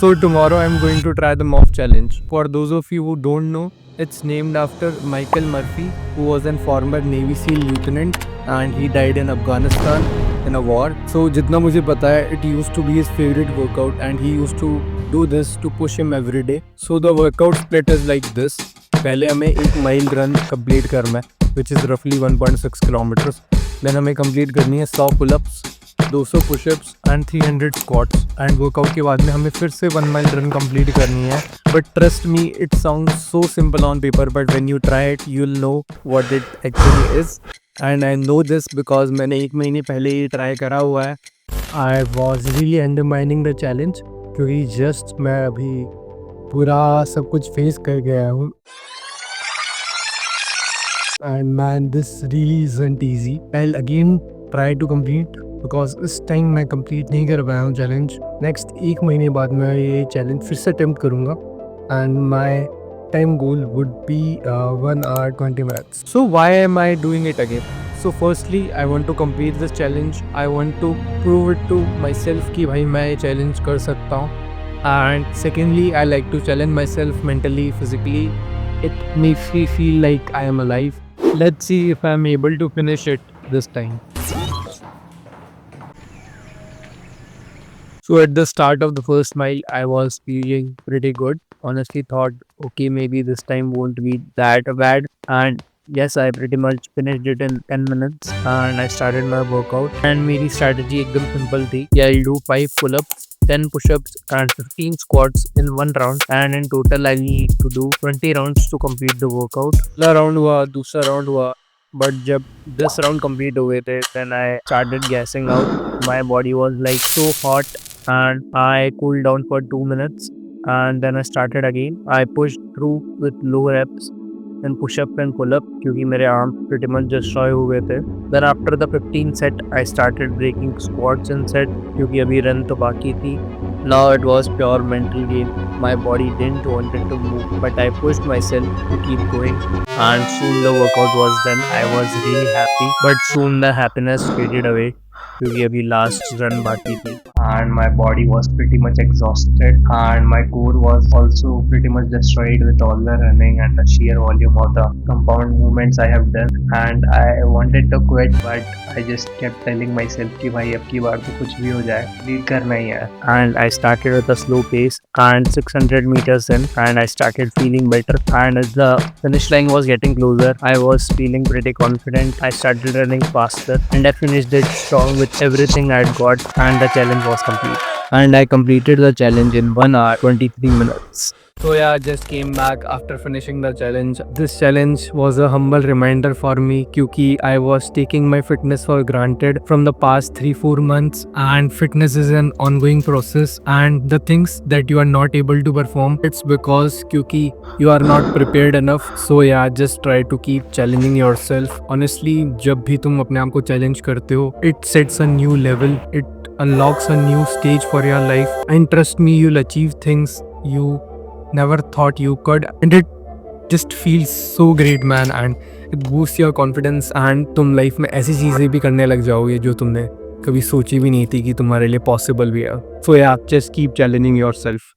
So tomorrow I'm going to try the MOF challenge. For those of you who don't know, it's named after Michael Murphy, who was a former Navy SEAL lieutenant and he died in Afghanistan in a war. So जितना मुझे पता है, it used to be his favorite workout and he used to do this to push him every day. So the workout split is like this. पहले हमें 1 mile run complete करना है, which is roughly 1.6 kilometers. Then हमें complete करनी है 100 pull-ups, 200 pushups and 300 squats and workout के बाद में हमें फिर से 1 माइल रन कंप्लीट करनी है. But trust me, it sound so simple on paper, but when you try it you will know what it actually is. And I know this because मैंने 1 महीने पहले ही ट्राई करा हुआ है. I was really undermining the challenge क्योंकि just मैं अभी पूरा सब कुछ फेस कर गया हूँ. And man, this really isn't easy. I'll again try to complete because इस टाइम मैं कंप्लीट नहीं कर पाया हूँ चैलेंज. नेक्स्ट 1 महीने बाद मैं ये चैलेंज फिर से अटेम्प्ट करूँगा and my time goal would be 1 hour 20 minutes. So why am I doing it again? So firstly, I want to complete this challenge. I want to prove it to myself कि भाई मैं ये challenge कर सकता हूँ. And secondly, I like to challenge myself mentally, physically. It makes me feel like I am alive. Let's see if I'm able to finish it this time. So at the start of the first mile, I was feeling pretty good. Honestly thought, okay, maybe this time won't be that bad. And yes, I pretty much finished it in 10 minutes and I started my workout. And मेरी strategy एकदम simple थी. Yeah, I'll do 5 pull-ups, 10 push-ups and 15 squats in 1 round, and in total I need to do 20 rounds to complete the workout. पहला round हुआ, दूसरा round हुआ, but जब 10 round complete हुए थे then I started gassing out. My body was like so hot and I cooled down for 2 minutes and then I started again. I pushed through with low reps and push up and pull up क्योंकि मेरे arms pretty much destroy हुए थे. Then after the 15 set I started breaking squats and set क्योंकि अभी run तो बाकी थी. Now it was pure mental game. My body didn't want it to move, but I pushed myself to keep going. And soon the workout was done. I was really happy, but soon the happiness faded away क्योंकि अभी last run बाकी थी. And my body was pretty much exhausted and my core was also pretty much destroyed with all the running and the sheer volume of the compound movements I have done. And I wanted to quit, but I just kept telling myself कि भाई अब की बार तो कुछ भी हो जाए, lead करना ही है. And I started with a slow pace and 600 meters in and I started feeling better. And as the finish line was getting closer, I was feeling pretty confident. I started running faster and I finished it strong with everything I'd got, and the challenge was complete. And I completed the challenge in 1 hour 23 minutes. So yeah, I just came back after finishing the challenge. This challenge was a humble reminder for me क्योंकि I was taking my fitness for granted from the past 3-4 months, and fitness is an ongoing process, and the things that you are not able to perform, it's because क्योंकि you are not prepared enough. So yeah, just try to keep challenging yourself. Honestly, जब भी तुम अपने आप को challenge करते हो, it sets a new level. It unlocks a new stage for your life, and trust me, you'll achieve things you never thought you could, and it just feels so great, man, and it boosts your confidence, and तुम life में ऐसी चीज़ें भी करने लग जाओगे जो तुमने कभी सोची भी नहीं थी कि तुम्हारे लिए पॉसिबल भी है. So yeah, just keep challenging yourself.